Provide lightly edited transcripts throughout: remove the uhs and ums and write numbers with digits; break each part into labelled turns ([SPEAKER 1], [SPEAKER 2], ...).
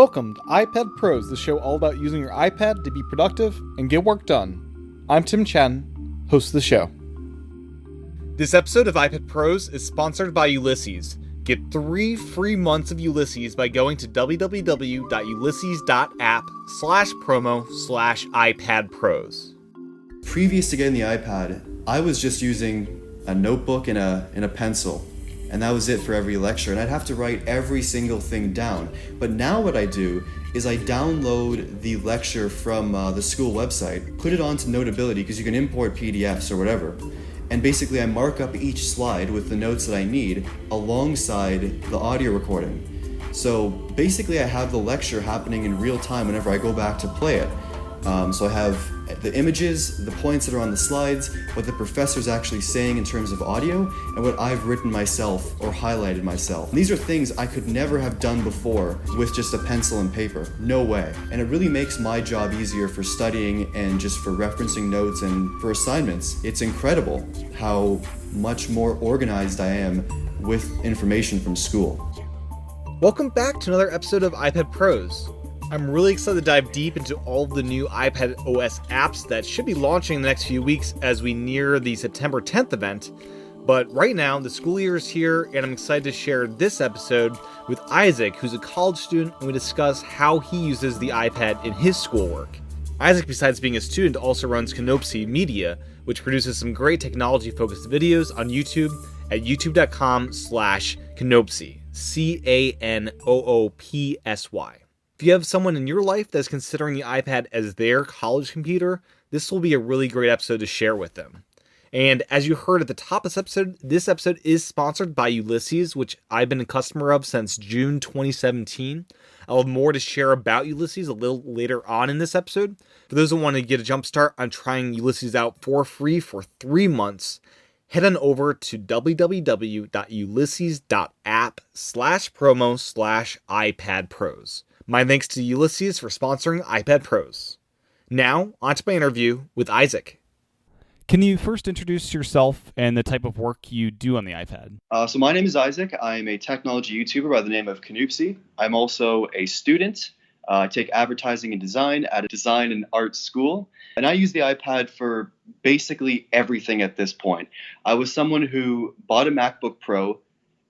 [SPEAKER 1] Welcome to iPad Pros, the show all about using your iPad to be productive and get work done. I'm Tim Chen, host of the show. This episode of iPad Pros is sponsored by Ulysses. Get 3 free months of Ulysses by going to www.ulysses.app/promo/iPadPros.
[SPEAKER 2] Previous to getting the iPad, I was just using a notebook and a pencil. And that was it for every lecture, and I'd have to write every single thing down. But now what I do is I download the lecture from the school website, put it onto Notability, because you can import PDFs or whatever, and basically I mark up each slide with the notes that I need alongside the audio recording. So basically I have the lecture happening in real time whenever I go back to play it. So I have the images, the points that are on the slides, what the professor's actually saying in terms of audio, and what I've written myself or highlighted myself. And these are things I could never have done before with just a pencil and paper. No way. And it really makes my job easier for studying and just for referencing notes and for assignments. It's incredible how much more organized I am with information from school.
[SPEAKER 1] Welcome back to another episode of iPad Pros. I'm really excited to dive deep into all of the new iPad OS apps that should be launching in the next few weeks as we near the September 10th event. But right now, the school year is here, and I'm excited to share this episode with Isaac, who's a college student, and we discuss how he uses the iPad in his schoolwork. Isaac, besides being a student, also runs Canoopsy Media, which produces some great technology-focused videos on YouTube at youtube.com/Canoopsy, Canoopsy. If you have someone in your life that's considering the iPad as their college computer, this will be a really great episode to share with them. And as you heard at the top of this episode is sponsored by Ulysses, which I've been a customer of since June 2017. I'll have more to share about Ulysses a little later on in this episode. For those who want to get a jump start on trying Ulysses out for free for 3 months, head on over to www.ulysses.app/promo/iPadPros. My thanks to Ulysses for sponsoring iPad Pros. Now, on to my interview with Isaac. Can you first introduce yourself and the type of work you do on the iPad?
[SPEAKER 2] So my name is Isaac. I'm a technology YouTuber by the name of Canoopsy. I'm also a student. I take advertising and design at a design and art school. And I use the iPad for basically everything at this point. I was someone who bought a MacBook Pro,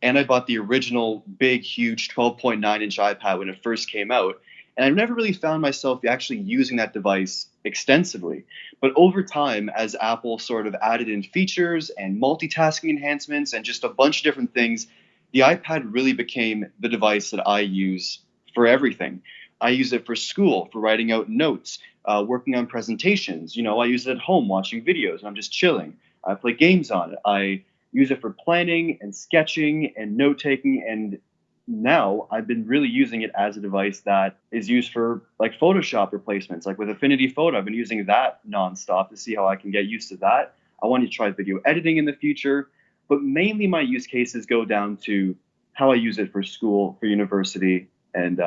[SPEAKER 2] and I bought the original big, huge 12.9-inch iPad when it first came out. And I've never really found myself actually using that device extensively. But over time, as Apple sort of added in features and multitasking enhancements and just a bunch of different things, the iPad really became the device that I use for everything. I use it for school, for writing out notes, working on presentations. I use it at home watching videos, and I'm just chilling. I play games on it. I use it for planning and sketching and note-taking, and now I've been really using it as a device that is used for like Photoshop replacements. Like with Affinity Photo, I've been using that nonstop to see how I can get used to that. I want to try video editing in the future, but mainly my use cases go down to how I use it for school, for university, and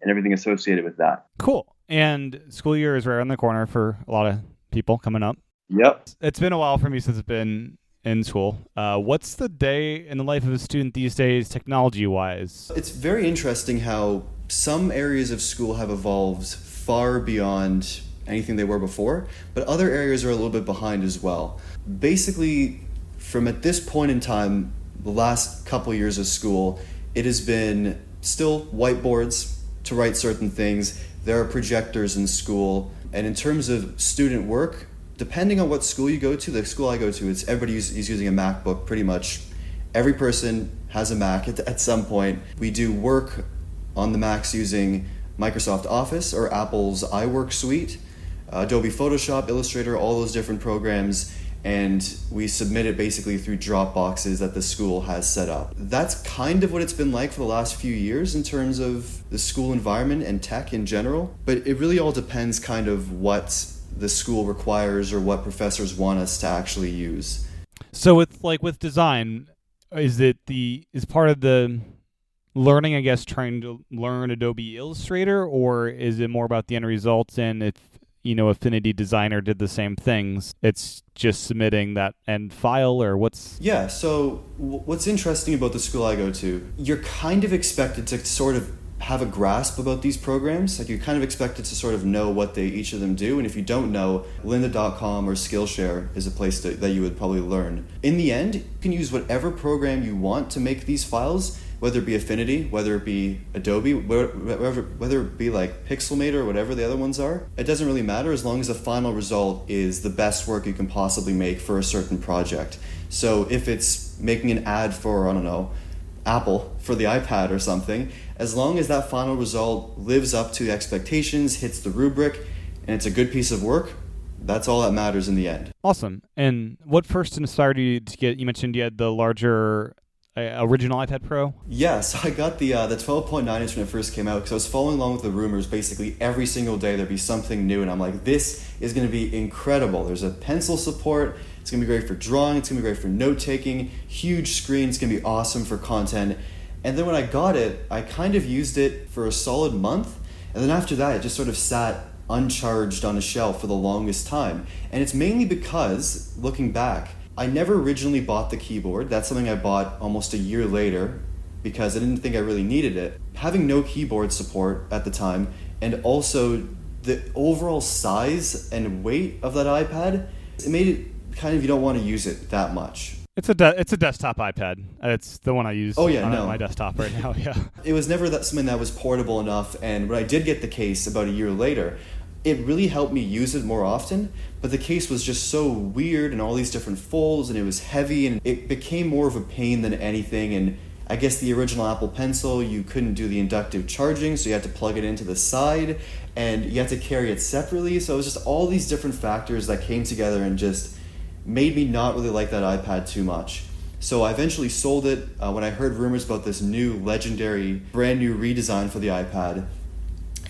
[SPEAKER 2] everything associated with that.
[SPEAKER 1] Cool. And school year is right around the corner for a lot of people coming up.
[SPEAKER 2] Yep.
[SPEAKER 1] It's been a while for me since it's been in school. What's the day in the life of a student these days, technology-wise?
[SPEAKER 2] It's very interesting how some areas of school have evolved far beyond anything they were before, but other areas are a little bit behind as well. Basically, from at this point in time, the last couple years of school, it has been still whiteboards to write certain things. There are projectors in school. And in terms of student work, depending on what school you go to, the school I go to, it's everybody is using a MacBook pretty much. Every person has a Mac at some point. We do work on the Macs using Microsoft Office or Apple's iWork suite, Adobe Photoshop, Illustrator, all those different programs, and we submit it basically through Dropboxes that the school has set up. That's kind of what it's been like for the last few years in terms of the school environment and tech in general, but it really all depends kind of what the school requires or what professors want us to actually use.
[SPEAKER 1] So with design, is part of the learning, I guess, trying to learn Adobe Illustrator, or is it more about the end results? And if Affinity Designer did the same things, it's just submitting that end file, or what's?
[SPEAKER 2] Yeah, so what's interesting about the school I go to, you're kind of expected to sort of have a grasp about these programs. Like, you're kind of expected to sort of know what each of them do, and if you don't know, lynda.com or Skillshare is a place that you would probably learn. In the end, you can use whatever program you want to make these files, whether it be Affinity, whether it be Adobe, whether it be like Pixelmator or whatever the other ones are. It doesn't really matter as long as the final result is the best work you can possibly make for a certain project. So if it's making an ad for, I don't know, Apple for the iPad or something, as long as that final result lives up to expectations, hits the rubric, and it's a good piece of work, that's all that matters in the end.
[SPEAKER 3] Awesome. And what first inspired you to get, you mentioned you had the larger original iPad Pro?
[SPEAKER 2] Yes, I got the 12.9 inch when it first came out because I was following along with the rumors. Basically every single day there'd be something new, and I'm like, this is going to be incredible. There's a pencil support. It's going to be great for drawing. It's going to be great for note-taking. Huge screen. It's going to be awesome for content. And then when I got it, I kind of used it for a solid month. And then after that, it just sort of sat uncharged on a shelf for the longest time. And it's mainly because, looking back, I never originally bought the keyboard. That's something I bought almost a year later because I didn't think I really needed it. Having no keyboard support at the time, and also the overall size and weight of that iPad, it made it kind of, you don't want to use it that much.
[SPEAKER 3] It's a desktop iPad. It's the one I use on my desktop right now. Yeah.
[SPEAKER 2] It was never something that was portable enough, and when I did get the case about a year later, it really helped me use it more often, but the case was just so weird and all these different folds, and it was heavy, and it became more of a pain than anything. And I guess the original Apple Pencil, you couldn't do the inductive charging, so you had to plug it into the side, and you had to carry it separately. So it was just all these different factors that came together and just made me not really like that iPad too much. So I eventually sold it when I heard rumors about this new legendary brand new redesign for the iPad.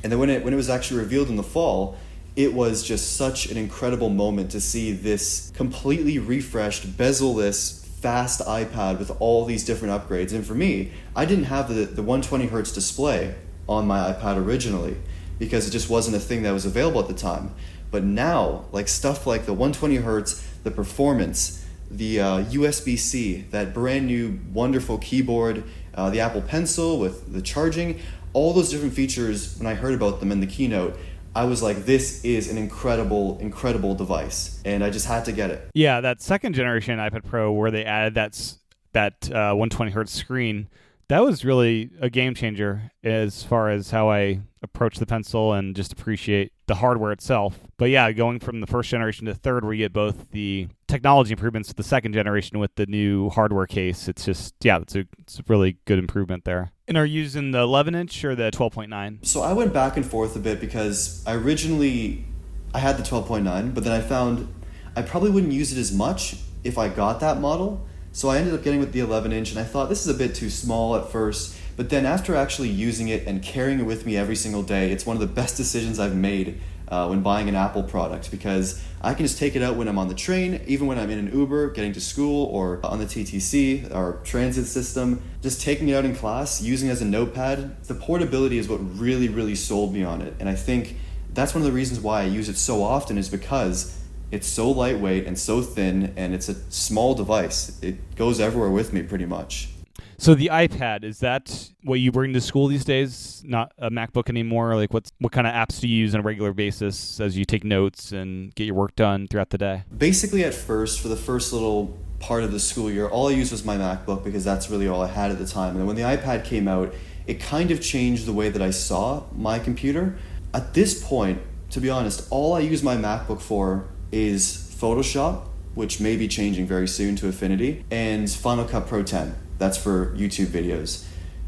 [SPEAKER 2] And then when it was actually revealed in the fall, it was just such an incredible moment to see this completely refreshed, bezel-less, fast iPad with all these different upgrades. And for me, I didn't have the 120 hertz display on my iPad originally because it just wasn't a thing that was available at the time. But now, like stuff like the 120 hertz, the performance, the USB-C, that brand new wonderful keyboard, the Apple Pencil with the charging, all those different features, when I heard about them in the keynote, I was like, this is an incredible, incredible device. And I just had to get it.
[SPEAKER 3] Yeah, that second generation iPad Pro where they added that 120 hertz screen, that was really a game changer as far as how I approach the Pencil and just appreciate the hardware itself. But yeah, going from the first generation to the third, where you get both the technology improvements to the second generation with the new hardware case, it's just, yeah, it's a really good improvement there. And are you using the 11-inch or the 12.9?
[SPEAKER 2] So I went back and forth a bit because I had the 12.9, but then I found I probably wouldn't use it as much if I got that model. So I ended up getting with the 11-inch, and I thought this is a bit too small at first. But then after actually using it and carrying it with me every single day, it's one of the best decisions I've made when buying an Apple product, because I can just take it out when I'm on the train, even when I'm in an Uber, getting to school, or on the TTC, our transit system, just taking it out in class, using it as a notepad. The portability is what really, really sold me on it. And I think that's one of the reasons why I use it so often, is because it's so lightweight and so thin, and it's a small device. It goes everywhere with me pretty much.
[SPEAKER 3] So the iPad, is that what you bring to school these days? Not a MacBook anymore? Like what kind of apps do you use on a regular basis as you take notes and get your work done throughout the day?
[SPEAKER 2] Basically at first, for the first little part of the school year, all I used was my MacBook because that's really all I had at the time. And then when the iPad came out, it kind of changed the way that I saw my computer. At this point, to be honest, all I use my MacBook for is Photoshop, which may be changing very soon to Affinity, and Final Cut Pro 10. That's for YouTube videos.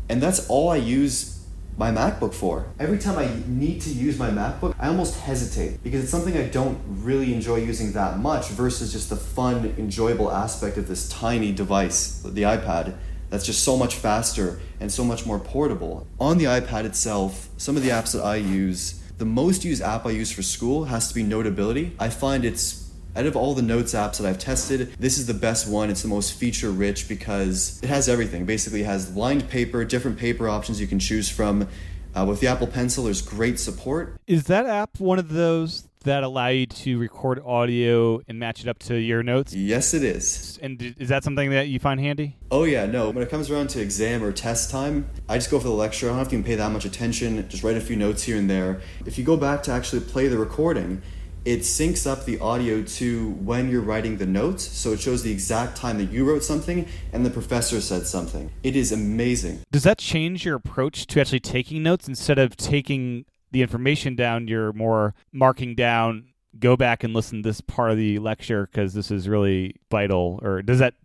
[SPEAKER 2] And that's all I use my MacBook for. Every time I need to use my MacBook, I almost hesitate because it's something I don't really enjoy using that much versus just the fun, enjoyable aspect of this tiny device, the iPad, that's just so much faster and so much more portable. On the iPad itself, some of the apps that I use, the most used app I use for school has to be Notability. I find out of all the notes apps that I've tested, this is the best one. It's the most feature rich because it has everything. Basically, it has lined paper, different paper options you can choose from. With the Apple Pencil, there's great support.
[SPEAKER 3] Is that app one of those that allow you to record audio and match it up to your notes?
[SPEAKER 2] Yes, it is.
[SPEAKER 3] And is that something that you find handy?
[SPEAKER 2] Oh yeah, no. When it comes around to exam or test time, I just go for the lecture. I don't have to even pay that much attention. Just write a few notes here and there. If you go back to actually play the recording, it syncs up the audio to when you're writing the notes, so it shows the exact time that you wrote something and the professor said something. It is amazing.
[SPEAKER 3] Does that change your approach to actually taking notes? Instead of taking the information down, you're more marking down, go back and listen to this part of the lecture because this is really vital? Or does it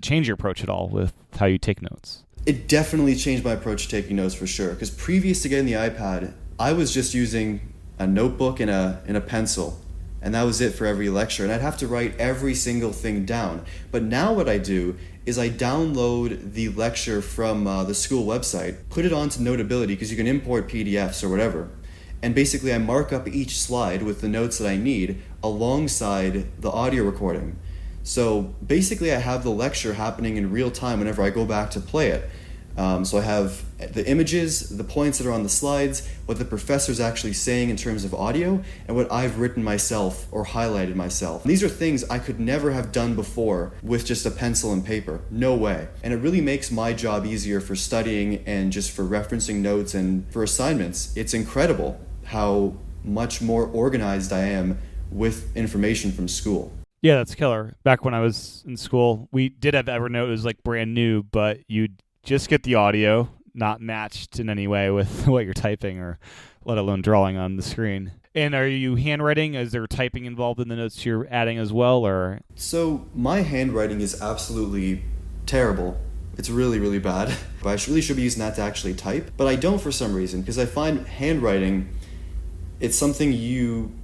[SPEAKER 3] change your approach at all with how you take notes?
[SPEAKER 2] It definitely changed my approach to taking notes for sure, because previous to getting the iPad, I was just using a notebook and a pencil. And that was it for every lecture. And I'd have to write every single thing down. But now what I do is I download the lecture from the school website, put it onto Notability, because you can import PDFs or whatever. And basically I mark up each slide with the notes that I need alongside the audio recording. So basically I have the lecture happening in real time whenever I go back to play it. So I have the images, the points that are on the slides, what the professor's actually saying in terms of audio, and what I've written myself or highlighted myself. These are things I could never have done before with just a pencil and paper. No way. And it really makes my job easier for studying and just for referencing notes and for assignments. It's incredible how much more organized I am with information from school.
[SPEAKER 3] Yeah, that's killer. Back when I was in school, we did have Evernote. It was like brand new, but you'd just get the audio, not matched in any way with what you're typing or let alone drawing on the screen. And are you handwriting? Is there typing involved in the notes you're adding as well? Or
[SPEAKER 2] So my handwriting is absolutely terrible. It's really, really bad. I really should be using that to actually type, but I don't for some reason, because I find handwriting, it's something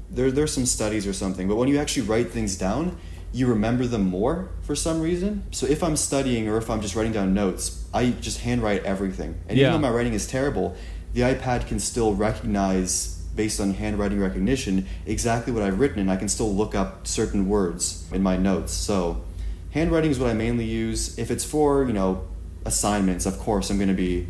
[SPEAKER 2] there's some studies or something, but when you actually write things down, you remember them more for some reason. So if I'm studying or if I'm just writing down notes, I just handwrite everything. And even though my writing is terrible, the iPad can still recognize, based on handwriting recognition, exactly what I've written, and I can still look up certain words in my notes. So handwriting is what I mainly use. If it's for, assignments, of course I'm going to be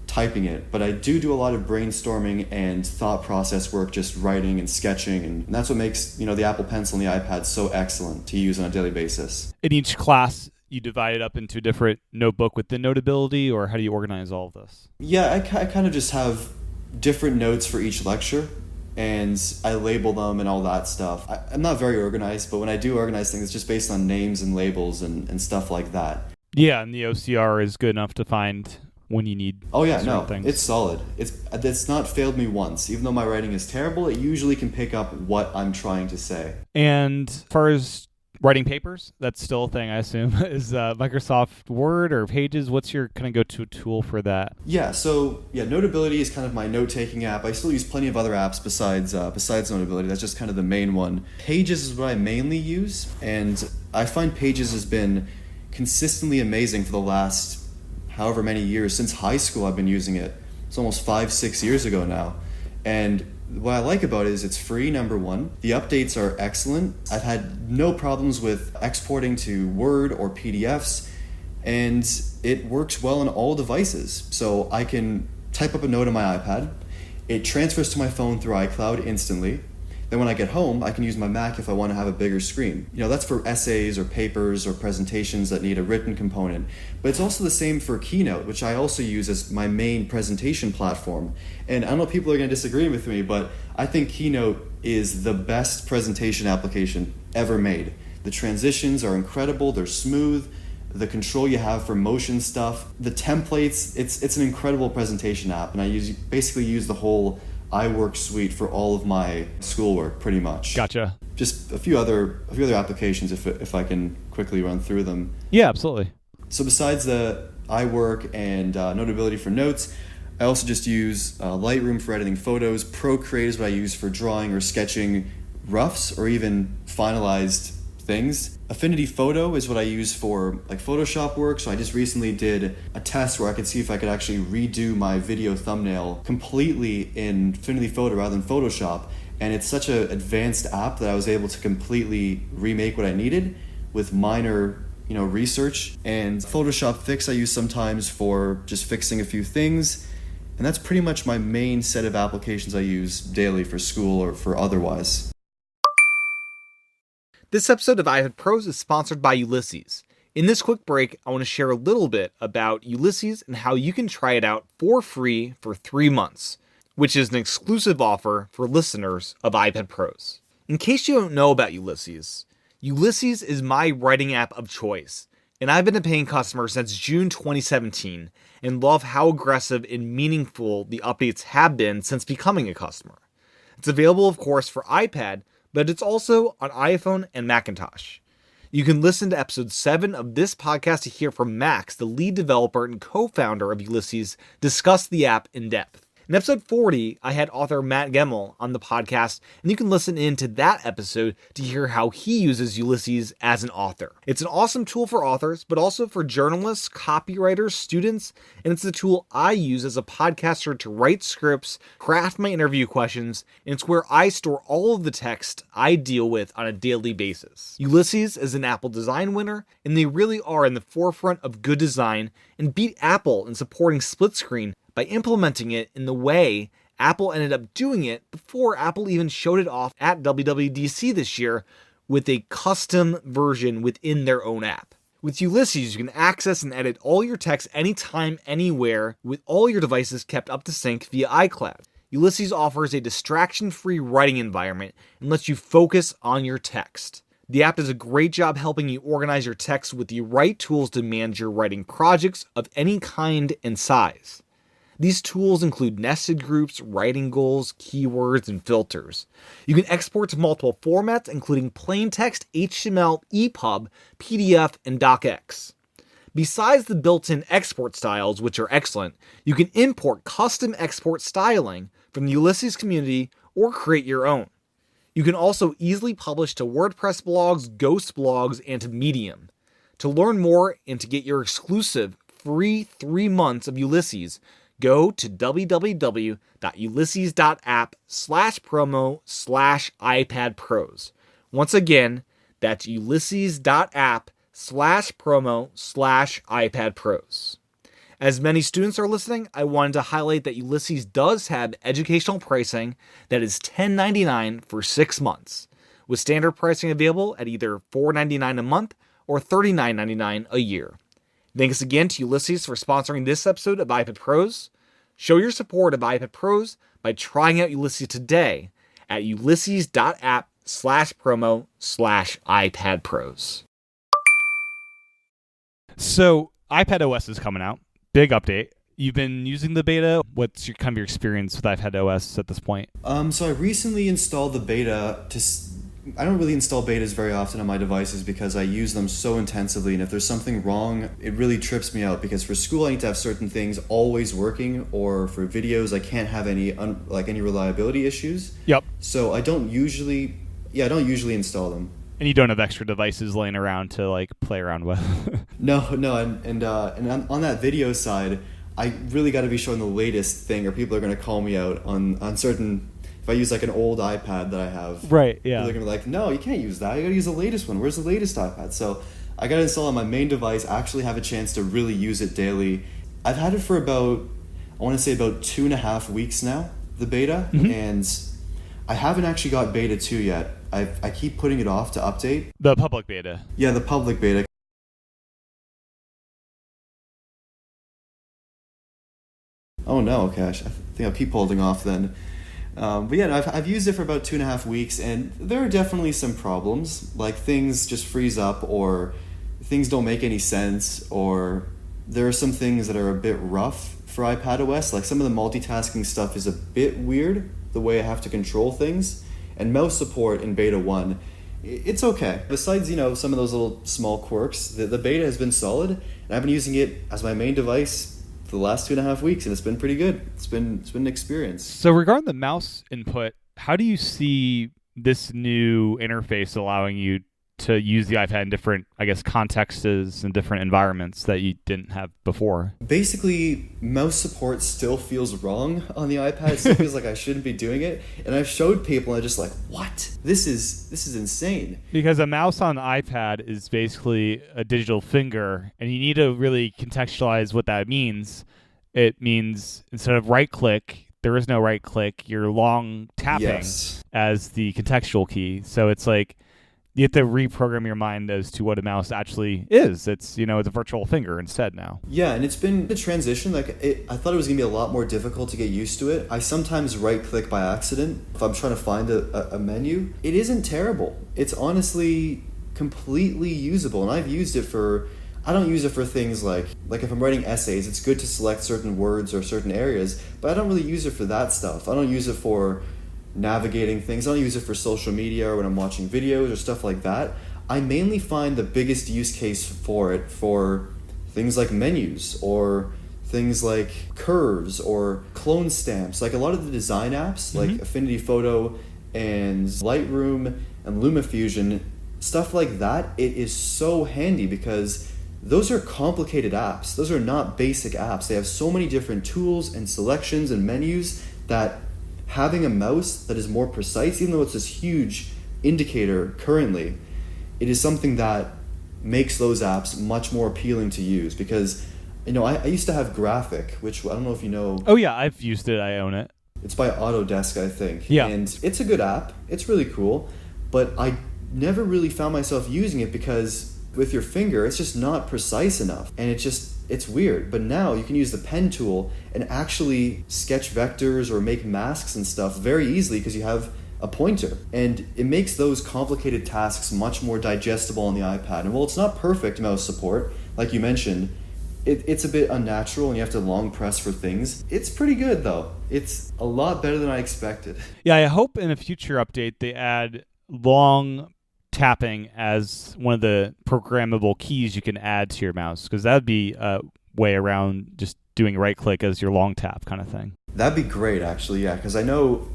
[SPEAKER 2] typing it, but I do a lot of brainstorming and thought process work, just writing and sketching, and that's what makes the Apple Pencil and the iPad so excellent to use on a daily basis.
[SPEAKER 3] in each class, you divide it up into a different notebook with the Notability, or how do you organize all of this?
[SPEAKER 2] Yeah, I kind of just have different notes for each lecture, and I label them and all that stuff. I'm not very organized, but when I do organize things, it's just based on names and labels and stuff like that.
[SPEAKER 3] Yeah, and the OCR is good enough to find when you need things.
[SPEAKER 2] It's solid. It's not failed me once. Even though my writing is terrible, it usually can pick up what I'm trying to say.
[SPEAKER 3] And as far as writing papers, that's still a thing, I assume, is Microsoft Word or Pages. What's your kind of go-to tool for that?
[SPEAKER 2] So Notability is kind of my note-taking app. I still use plenty of other apps besides Notability. That's just kind of the main one. Pages is what I mainly use, and I find Pages has been consistently amazing for the last however many years. Since high school I've been using it. It's almost 5-6 years ago now. And what I like about it is it's free, number one. The updates are excellent. I've had no problems with exporting to Word or PDFs, and it works well on all devices. So I can type up a note on my iPad. It transfers to my phone through iCloud instantly. Then when I get home, I can use my Mac if I want to have a bigger screen. That's for essays or papers or presentations that need a written component. But it's also the same for Keynote, which I also use as my main presentation platform. And I don't know if people are going to disagree with me, but I think Keynote is the best presentation application ever made. The transitions are incredible, they're smooth. The control you have for motion stuff, the templates, it's an incredible presentation app. And I basically use the whole iWork suite for all of my schoolwork, pretty much.
[SPEAKER 3] Gotcha.
[SPEAKER 2] Just a few other applications, if I can quickly run through them.
[SPEAKER 3] Yeah, absolutely.
[SPEAKER 2] So besides the iWork and Notability for notes, I also just use Lightroom for editing photos. Procreate is what I use for drawing or sketching roughs or even finalized things. Affinity Photo is what I use for like Photoshop work. So I just recently did a test where I could see if I could actually redo my video thumbnail completely in Affinity Photo rather than Photoshop. And it's such an advanced app that I was able to completely remake what I needed with minor research. And Photoshop Fix I use sometimes for just fixing a few things. And that's pretty much my main set of applications I use daily for school or for otherwise.
[SPEAKER 1] This episode of iPad Pros is sponsored by Ulysses. In this quick break, I want to share a little bit about Ulysses and how you can try it out for free for 3 months, which is an exclusive offer for listeners of iPad Pros. In case you don't know about Ulysses, Ulysses is my writing app of choice, and I've been a paying customer since June 2017 and love how aggressive and meaningful the updates have been since becoming a customer. It's available, of course, for iPad, but it's also on iPhone and Macintosh. You can listen to episode 7 of this podcast to hear from Max, the lead developer and co-founder of Ulysses, discuss the app in depth. In episode 40, I had author Matt Gemmel on the podcast, and you can listen in to that episode to hear how he uses Ulysses as an author. It's an awesome tool for authors, but also for journalists, copywriters, students, and it's the tool I use as a podcaster to write scripts, craft my interview questions, and it's where I store all of the text I deal with on a daily basis. Ulysses is an Apple Design winner, and they really are in the forefront of good design and beat Apple in supporting split screen by implementing it in the way Apple ended up doing it before Apple even showed it off at WWDC this year with a custom version within their own app. With Ulysses, you can access and edit all your text anytime, anywhere, with all your devices kept up to sync via iCloud. Ulysses offers a distraction-free writing environment and lets you focus on your text. The app does a great job helping you organize your text with the right tools to manage your writing projects of any kind and size. These tools include nested groups, writing goals, keywords, and filters. You can export to multiple formats, including plain text, HTML, EPUB, PDF, and DocX. Besides the built-in export styles, which are excellent, you can import custom export styling from the Ulysses community or create your own. You can also easily publish to WordPress blogs, Ghost blogs, and to Medium. To learn more and to get your exclusive free 3 months of Ulysses, go to www.ulysses.app/promo/iPadPros. Once again, that's ulysses.app/promo/iPadPros. As many students are listening, I wanted to highlight that Ulysses does have educational pricing that is $10.99 for 6 months, with standard pricing available at either $4.99 a month or $39.99 a year. Thanks again to Ulysses for sponsoring this episode of iPad Pros. Show your support of iPad Pros by trying out Ulysses today at ulysses.app/promo/iPadPros.
[SPEAKER 3] So iPad OS is coming out. Big update. You've been using the beta. What's your experience with iPad OS at this point?
[SPEAKER 2] So I recently installed the beta I don't really install betas very often on my devices because I use them so intensively, and if there's something wrong, it really trips me out because for school I need to have certain things always working, or for videos I can't have any reliability issues.
[SPEAKER 3] Yep.
[SPEAKER 2] So I don't usually install them.
[SPEAKER 3] And you don't have extra devices laying around to play around with.
[SPEAKER 2] No, and on that video side, I really got to be showing the latest thing, or people are going to call me out on certain. If I use an old iPad that I have,
[SPEAKER 3] right? Yeah,
[SPEAKER 2] they're gonna be like, "No, you can't use that. You gotta use the latest one. Where's the latest iPad?" So I gotta install on my main device. Actually, have a chance to really use it daily. I've had it for about 2.5 weeks now, the beta, and I haven't actually got beta 2 yet. I keep putting it off to update.
[SPEAKER 3] The public beta.
[SPEAKER 2] Yeah, the public beta. Oh no, okay. I think I'll keep holding off then. But yeah, I've used it for about 2.5 weeks, and there are definitely some problems, like things just freeze up, or things don't make any sense, or there are some things that are a bit rough for iPadOS. Like some of the multitasking stuff is a bit weird, the way I have to control things, and mouse support in beta 1, it's okay. Besides, some of those little small quirks, the beta has been solid, and I've been using it as my main device for the last 2.5 weeks, and it's been pretty good. It's been an experience.
[SPEAKER 3] So regarding the mouse input, how do you see this new interface allowing you to use the iPad in different, contexts and different environments that you didn't have before?
[SPEAKER 2] Basically, mouse support still feels wrong on the iPad. It still feels like I shouldn't be doing it. And I've showed people, and they're just like, what? This is insane.
[SPEAKER 3] Because a mouse on the iPad is basically a digital finger, and you need to really contextualize what that means. It means instead of right-click, there is no right-click. You're long tapping as the contextual key. So it's you have to reprogram your mind as to what a mouse actually is. It's it's a virtual finger instead now.
[SPEAKER 4] Yeah, and it's been a transition. I thought it was gonna be a lot more difficult to get used to it. I sometimes right click by accident if I'm trying to find a menu. It isn't terrible. It's honestly completely usable, and I've used it for. I don't use it for things like if I'm writing essays, it's good to select certain words or certain areas, but I don't really use it for that stuff. I don't use it for navigating things. I don't use it for social media or when I'm watching videos or stuff like that. I mainly find the biggest use case for it for things like menus or things like curves or clone stamps. Like a lot of the design apps, like Affinity Photo and Lightroom and LumaFusion, stuff like that, it is so handy because those are complicated apps. Those are not basic apps. They have so many different tools and selections and menus that having a mouse that is more precise, even though it's this huge indicator currently, it is something that makes those apps much more appealing to use because, I used to have Graphic, which I don't know if you know.
[SPEAKER 3] Oh yeah, I've used it. I own it.
[SPEAKER 4] It's by Autodesk, I think.
[SPEAKER 3] Yeah.
[SPEAKER 4] And it's a good app. It's really cool. But I never really found myself using it because with your finger, it's just not precise enough. And it's weird. But now you can use the pen tool and actually sketch vectors or make masks and stuff very easily because you have a pointer. And it makes those complicated tasks much more digestible on the iPad. And while it's not perfect mouse support, like you mentioned, it's a bit unnatural and you have to long press for things. It's pretty good though. It's a lot better than I expected.
[SPEAKER 3] Yeah, I hope in a future update they add long tapping as one of the programmable keys you can add to your mouse, because that would be a way around just doing right click as your long tap kind of thing.
[SPEAKER 4] That'd be great actually, yeah, because I know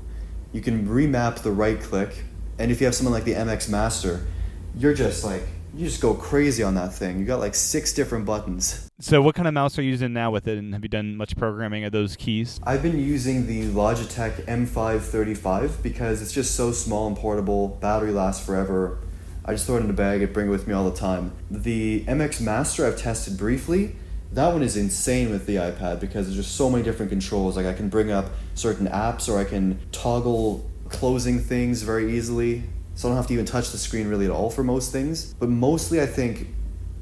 [SPEAKER 4] you can remap the right click, and if you have someone like the MX Master, you just go crazy on that thing. You got like 6 different buttons.
[SPEAKER 3] So what kind of mouse are you using now with it, and have you done much programming of those keys?
[SPEAKER 4] I've been using the Logitech M535 because it's just so small and portable, battery lasts forever. I just throw it in a bag and bring it with me all the time. The MX Master I've tested briefly. That one is insane with the iPad because there's just so many different controls. Like I can bring up certain apps or I can toggle closing things very easily. So I don't have to even touch the screen really at all for most things. But mostly I think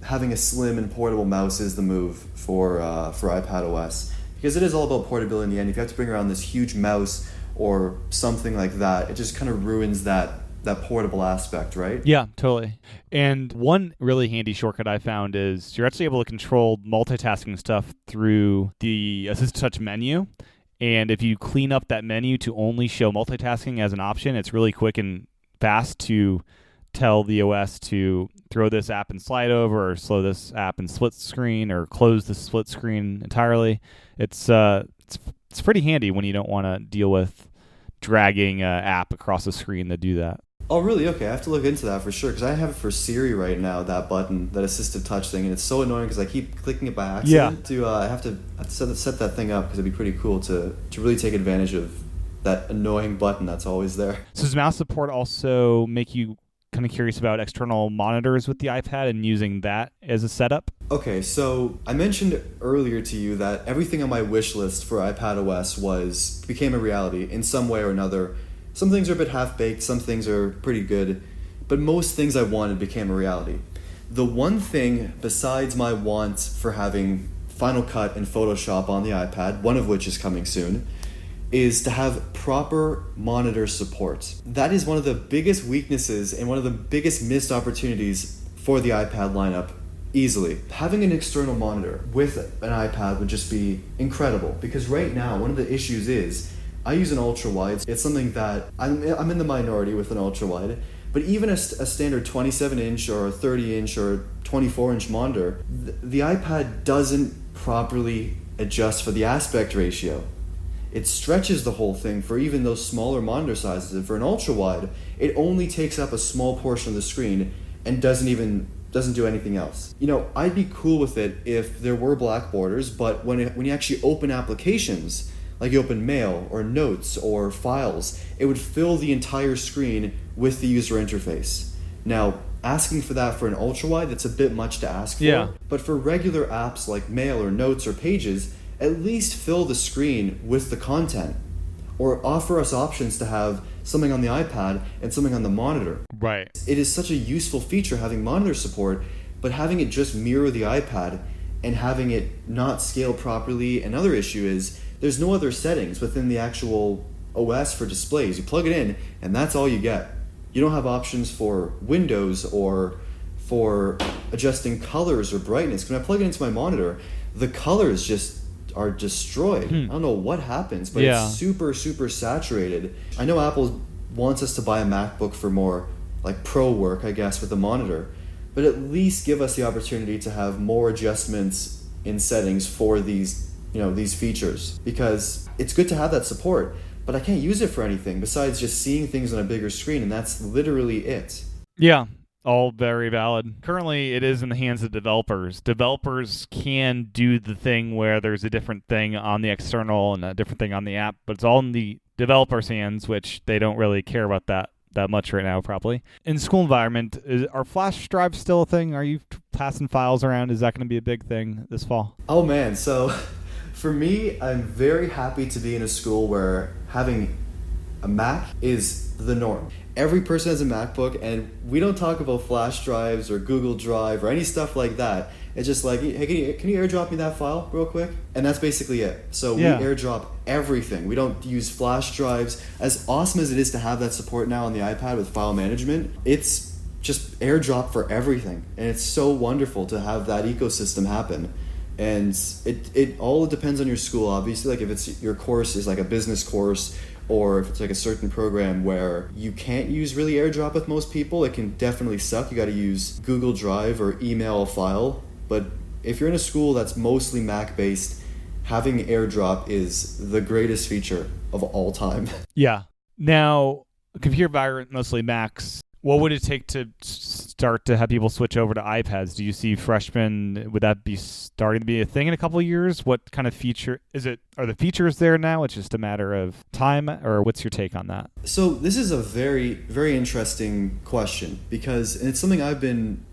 [SPEAKER 4] having a slim and portable mouse is the move for iPad OS. Because it is all about portability in the end. If you have to bring around this huge mouse or something like that, it just kind of ruins that portable aspect, right?
[SPEAKER 3] Yeah, totally. And one really handy shortcut I found is you're actually able to control multitasking stuff through the Assist Touch menu. And if you clean up that menu to only show multitasking as an option, it's really quick and fast to tell the OS to throw this app and slide over, or slow this app and split screen, or close the split screen entirely. It's pretty handy when you don't want to deal with dragging an app across the screen to do that.
[SPEAKER 4] Oh, really? Okay, I have to look into that for sure, because I have it for Siri right now, that button, that assistive touch thing, and it's so annoying because I keep clicking it by accident. Yeah. I have to set that thing up because it'd be pretty cool to really take advantage of that annoying button that's always there.
[SPEAKER 3] So does mouse support also make you kind of curious about external monitors with the iPad and using that as a setup?
[SPEAKER 4] Okay, so I mentioned earlier to you that everything on my wish list for iPad OS became a reality in some way or another. Some things are a bit half-baked, some things are pretty good, but most things I wanted became a reality. The one thing besides my want for having Final Cut and Photoshop on the iPad, one of which is coming soon, is to have proper monitor support. That is one of the biggest weaknesses and one of the biggest missed opportunities for the iPad lineup, easily. Having an external monitor with an iPad would just be incredible, because right now one of the issues is I use an ultra-wide. It's something that I'm in the minority with an ultra-wide, but even a standard 27-inch or a 30-inch or 24-inch monitor, the iPad doesn't properly adjust for the aspect ratio. It stretches the whole thing for even those smaller monitor sizes. And for an ultra-wide, it only takes up a small portion of the screen and doesn't do anything else. I'd be cool with it if there were black borders, but when you actually open applications, like you open Mail or Notes or Files, it would fill the entire screen with the user interface. Now, asking for that for an ultra-wide, that's a bit much to ask for.
[SPEAKER 3] Yeah.
[SPEAKER 4] But for regular apps like Mail or Notes or Pages, at least fill the screen with the content. or offer us options to have something on the iPad and something on the monitor.
[SPEAKER 3] Right.
[SPEAKER 4] It is such a useful feature having monitor support, but having it just mirror the iPad and having it not scale properly. Another issue is there's no other settings within the actual OS for displays. You plug it in and that's all you get. You don't have options for windows or for adjusting colors or brightness. When I plug it into my monitor, the colors just are destroyed. I don't know what happens, but it's super, super saturated. I know Apple wants us to buy a MacBook for more like pro work, I guess, with the monitor, but at least give us the opportunity to have more adjustments in settings for these, these features, because it's good to have that support, but I can't use it for anything besides just seeing things on a bigger screen, and that's literally it.
[SPEAKER 3] Yeah. All very valid. Currently, it is in the hands of developers. Developers can do the thing where there's a different thing on the external and a different thing on the app, but it's all in the developer's hands, which they don't really care about that much right now, probably. In the school environment, are flash drives still a thing? Are you passing files around? Is that going to be a big thing this fall?
[SPEAKER 4] Oh man, so for me, I'm very happy to be in a school where having a Mac is the norm. Every person has a MacBook, and we don't talk about flash drives or Google Drive or any stuff like that. It's just like, hey, can you airdrop me that file real quick? And that's basically it. So we airdrop everything. We don't use flash drives. As awesome as it is to have that support now on the iPad with file management, it's just airdrop for everything. And it's so wonderful to have that ecosystem happen. And it all depends on your school, obviously. Like if it's your course is like a business course, or if it's like a certain program where you can't use really AirDrop with most people, it can definitely suck. You got to use Google Drive or email a file. But if you're in a school that's mostly Mac-based, having AirDrop is the greatest feature of all time.
[SPEAKER 3] Yeah. Now, computer environment, mostly Macs. What would it take to start to have people switch over to iPads? Do you see freshmen, would that be starting to be a thing in a couple of years? What kind of feature is it? Are the features there now? It's just a matter of time, or what's your take on that?
[SPEAKER 4] So this is a very, very interesting question, because and it's something I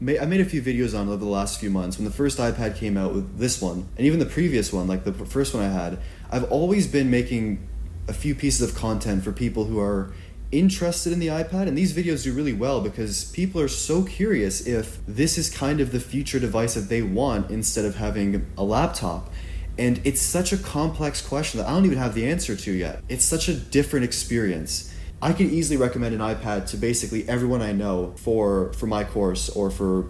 [SPEAKER 4] made a few videos on over the last few months. When the first iPad came out with this one, and even the previous one, like the first one I had, I've always been making a few pieces of content for people who are interested in the iPad, and these videos do really well because people are so curious if this is kind of the future device that they want instead of having a laptop. And it's such a complex question that I don't even have the answer to yet. It's such a different experience. I could easily recommend an iPad to basically everyone I know for my course, or for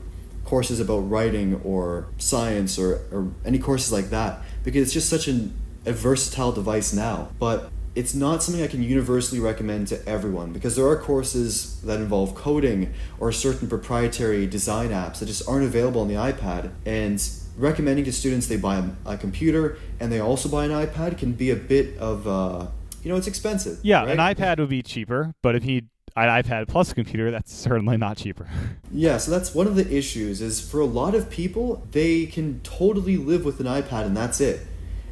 [SPEAKER 4] courses about writing or science or any courses like that, because it's just such a versatile device now. But it's not something I can universally recommend to everyone, because there are courses that involve coding or certain proprietary design apps that just aren't available on the iPad. And recommending to students they buy a computer and they also buy an iPad can be a bit of, it's expensive.
[SPEAKER 3] Yeah,
[SPEAKER 4] right?
[SPEAKER 3] An iPad would be cheaper, but if you an iPad plus a computer, that's certainly not cheaper.
[SPEAKER 4] Yeah, so that's one of the issues, is for a lot of people, they can totally live with an iPad and that's it.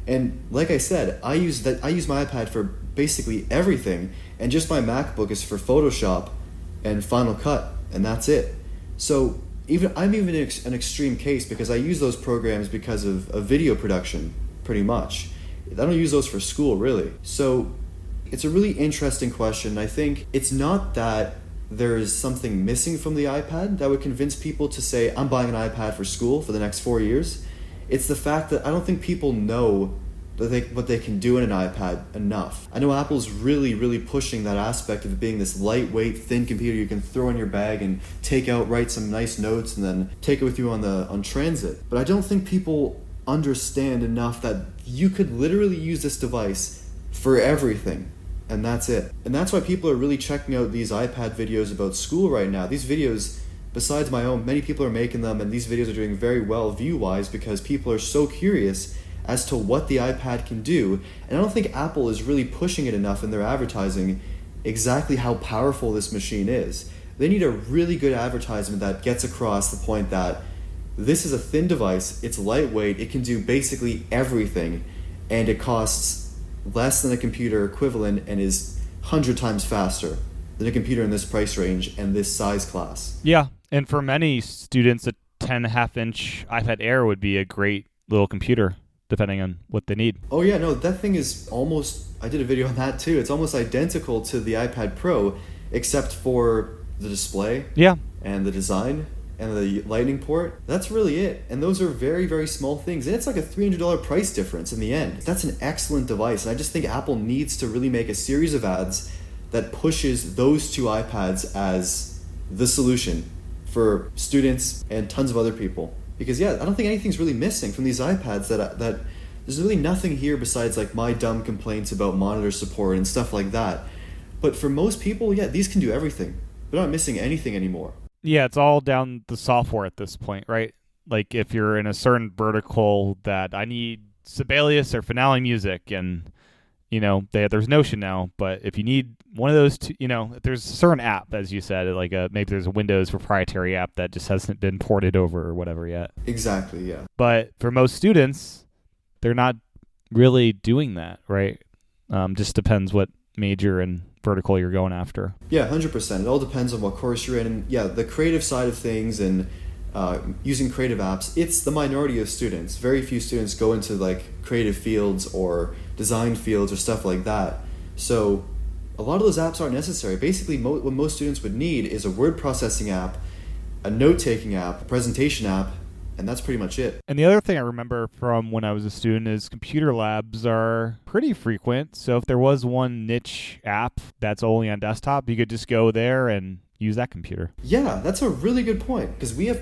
[SPEAKER 4] And like I said, I use my iPad for basically everything, and just my MacBook is for Photoshop and Final Cut, and that's it. So I'm even an extreme case, because I use those programs because of video production, pretty much. I don't use those for school, really. So it's a really interesting question. I think it's not that there is something missing from the iPad that would convince people to say, I'm buying an iPad for school for the next 4 years. It's the fact that I don't think people know what they can do in an iPad enough. I know Apple's really, really pushing that aspect of it being this lightweight, thin computer you can throw in your bag and take out, write some nice notes, and then take it with you on transit. But I don't think people understand enough that you could literally use this device for everything, and that's it. And that's why people are really checking out these iPad videos about school right now. These videos, besides my own, many people are making them, and these videos are doing very well view-wise because people are so curious as to what the iPad can do. And I don't think Apple is really pushing it enough in their advertising, exactly how powerful this machine is. They need a really good advertisement that gets across the point that this is a thin device, it's lightweight, it can do basically everything, and it costs less than a computer equivalent and is 100 times faster than a computer in this price range and this size class.
[SPEAKER 3] Yeah, and for many students, a 10.5-inch iPad Air would be a great little computer. depending on what they need.
[SPEAKER 4] Oh yeah, no, that thing is almost, I did a video on that too. It's almost identical to the iPad Pro, except for the display and the design and the lightning port. That's really it. And those are very, very small things. And it's like a $300 price difference in the end. That's an excellent device. And I just think Apple needs to really make a series of ads that pushes those two iPads as the solution for students and tons of other people. Because I don't think anything's really missing from these iPads that there's really nothing here besides like my dumb complaints about monitor support and stuff like that. But for most people, these can do everything. They're not missing anything anymore.
[SPEAKER 3] Yeah, it's all down the software at this point, right? Like if you're in a certain vertical that I need Sibelius or Finale music, and there's Notion now, but if you need one of those two, if there's a certain app, as you said, like maybe there's a Windows proprietary app that just hasn't been ported over or whatever yet.
[SPEAKER 4] Exactly, yeah.
[SPEAKER 3] But for most students, they're not really doing that, right? Just depends what major and vertical you're going after.
[SPEAKER 4] Yeah, 100%. It all depends on what course you're in. And the creative side of things and using creative apps, it's the minority of students. Very few students go into like creative fields or design fields or stuff like that. So a lot of those apps aren't necessary. Basically, what most students would need is a word processing app, a note-taking app, a presentation app, and that's pretty much it.
[SPEAKER 3] And the other thing I remember from when I was a student is computer labs are pretty frequent. So if there was one niche app that's only on desktop, you could just go there and use that computer.
[SPEAKER 4] Yeah, that's a really good point, because we have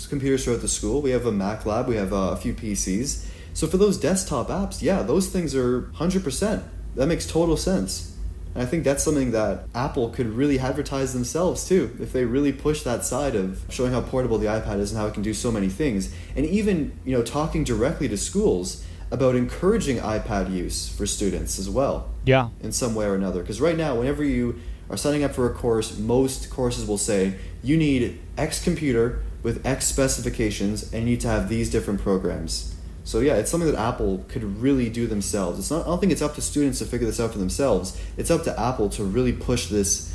[SPEAKER 4] computers throughout the school. We have a Mac lab, we have a few PCs. So for those desktop apps, those things are 100%. That makes total sense. And I think that's something that Apple could really advertise themselves too, if they really push that side of showing how portable the iPad is and how it can do so many things. And even, talking directly to schools about encouraging iPad use for students as well.
[SPEAKER 3] Yeah.
[SPEAKER 4] In some way or another. Because right now, whenever you are signing up for a course, most courses will say you need X computer with X specifications and you need to have these different programs. So it's something that Apple could really do themselves. I don't think it's up to students to figure this out for themselves. It's up to Apple to really push this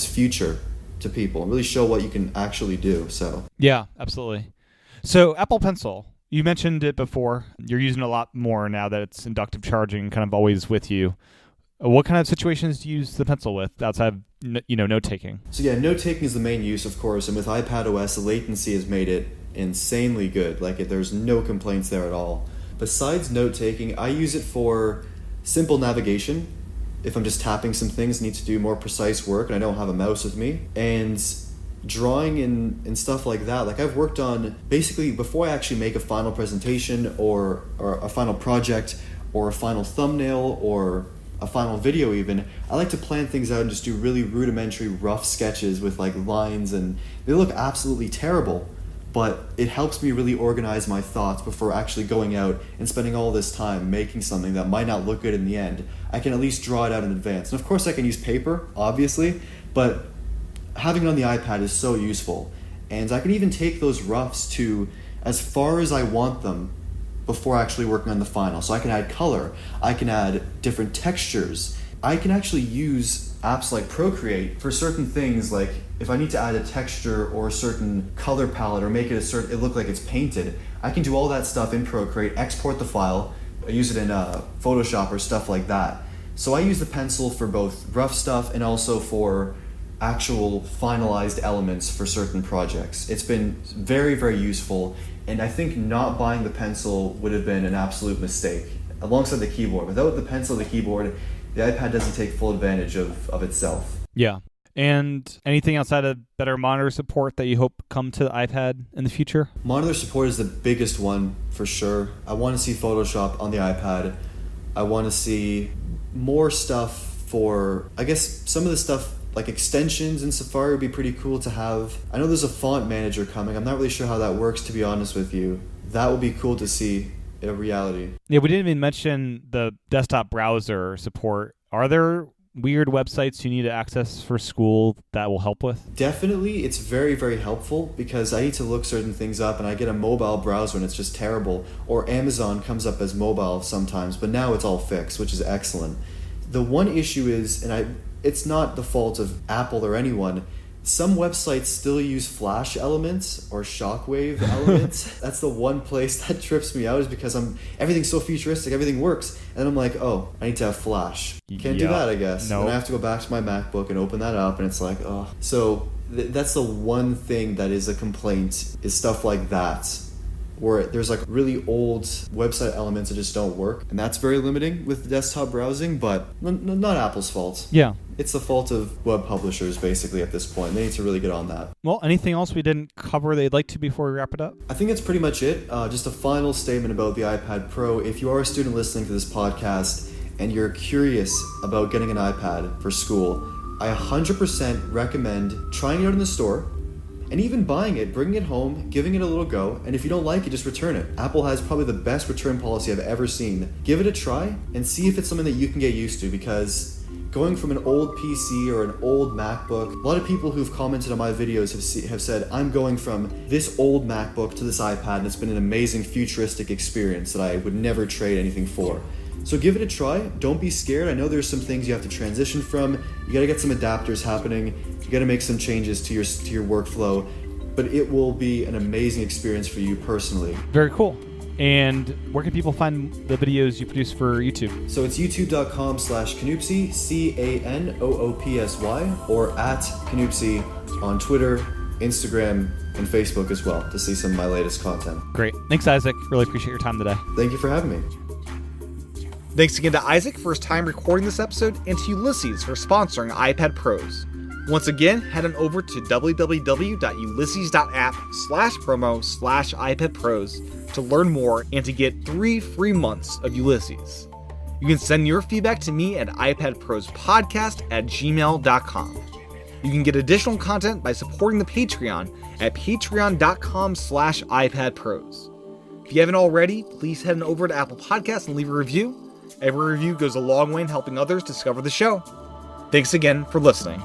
[SPEAKER 4] future to people and really show what you can actually do. So
[SPEAKER 3] yeah, absolutely. So Apple Pencil, you mentioned it before. You're using it a lot more now that it's inductive charging, kind of always with you. What kind of situations do you use the Pencil with outside of note-taking?
[SPEAKER 4] So note-taking is the main use, of course, and with iPad OS, the latency has made it insanely good. There's no complaints there at all. Besides note-taking, I use it for simple navigation. If I'm just tapping some things, need to do more precise work, and I don't have a mouse with me. And drawing and stuff like that. I've worked on, basically, before I actually make a final presentation or a final project or a final thumbnail or a final video even, I like to plan things out and just do really rudimentary rough sketches with lines, and they look absolutely terrible, but it helps me really organize my thoughts before actually going out and spending all this time making something that might not look good in the end. I can at least draw it out in advance. And of course I can use paper, obviously, but having it on the iPad is so useful. And I can even take those roughs to as far as I want them before actually working on the final. So I can add color, I can add different textures. I can actually use apps like Procreate for certain things, like if I need to add a texture or a certain color palette or make it it look like it's painted, I can do all that stuff in Procreate, export the file, use it in Photoshop or stuff like that. So I use the Pencil for both rough stuff and also for actual finalized elements for certain projects. It's been very, very useful, and I think not buying the Pencil would have been an absolute mistake, alongside the keyboard. Without the Pencil and the keyboard, the iPad doesn't take full advantage of itself.
[SPEAKER 3] Yeah. And anything outside of better monitor support that you hope come to the iPad in the future?
[SPEAKER 4] Monitor support is the biggest one for sure. I want to see Photoshop on the iPad. I want to see more stuff for, I guess, some of the stuff like extensions in Safari would be pretty cool to have. I know there's a font manager coming. I'm not really sure how that works, to be honest with you. That would be cool to see in reality.
[SPEAKER 3] Yeah, we didn't even mention the desktop browser support. Are there weird websites you need to access for school that will help with?
[SPEAKER 4] Definitely, it's very, very helpful because I need to look certain things up and I get a mobile browser and it's just terrible. Or Amazon comes up as mobile sometimes, but now it's all fixed, which is excellent. The one issue is, it's not the fault of Apple or anyone, Some websites still use Flash elements or Shockwave elements. That's the one place that trips me out, is because everything's so futuristic, everything works, and I'm like, oh, I need to have Flash. Can't do that, I guess.
[SPEAKER 3] Nope.
[SPEAKER 4] Then I have to go back to my MacBook and open that up, and it's like, oh. So that's the one thing that is a complaint, is stuff like that, where there's like really old website elements that just don't work, and that's very limiting with desktop browsing, but not Apple's fault.
[SPEAKER 3] Yeah.
[SPEAKER 4] It's the fault of web publishers, basically, at this point. They need to really get on that.
[SPEAKER 3] Well, anything else we didn't cover that you'd like to before we wrap it up?
[SPEAKER 4] I think that's pretty much it. Just a final statement about the iPad Pro. If you are a student listening to this podcast and you're curious about getting an iPad for school, I 100% recommend trying it out in the store, and even buying it, bringing it home, giving it a little go, and if you don't like it, just return it. Apple has probably the best return policy I've ever seen. Give it a try and see if it's something that you can get used to, because going from an old PC or an old MacBook, a lot of people who've commented on my videos have said, I'm going from this old MacBook to this iPad, and it's been an amazing futuristic experience that I would never trade anything for. So give it a try. Don't be scared. I know there's some things you have to transition from. You got to get some adapters happening. You got to make some changes to your workflow, but it will be an amazing experience for you personally.
[SPEAKER 3] Very cool. And where can people find the videos you produce for YouTube?
[SPEAKER 4] So it's youtube.com/Canoopsy, CANOOPSY, or at Canoopsy on Twitter, Instagram, and Facebook as well, to see some of my latest content.
[SPEAKER 3] Great. Thanks, Isaac. Really appreciate your time today.
[SPEAKER 4] Thank you for having me.
[SPEAKER 1] Thanks again to Isaac for his time recording this episode, and to Ulysses for sponsoring iPad Pros. Once again, head on over to www.ulysses.app/promo/iPad Pros to learn more and to get 3 free months of Ulysses. You can send your feedback to me at iPadProsPodcast@gmail.com. You can get additional content by supporting the Patreon at patreon.com/iPadPros. If you haven't already, please head on over to Apple Podcasts and leave a review. Every review goes a long way in helping others discover the show. Thanks again for listening.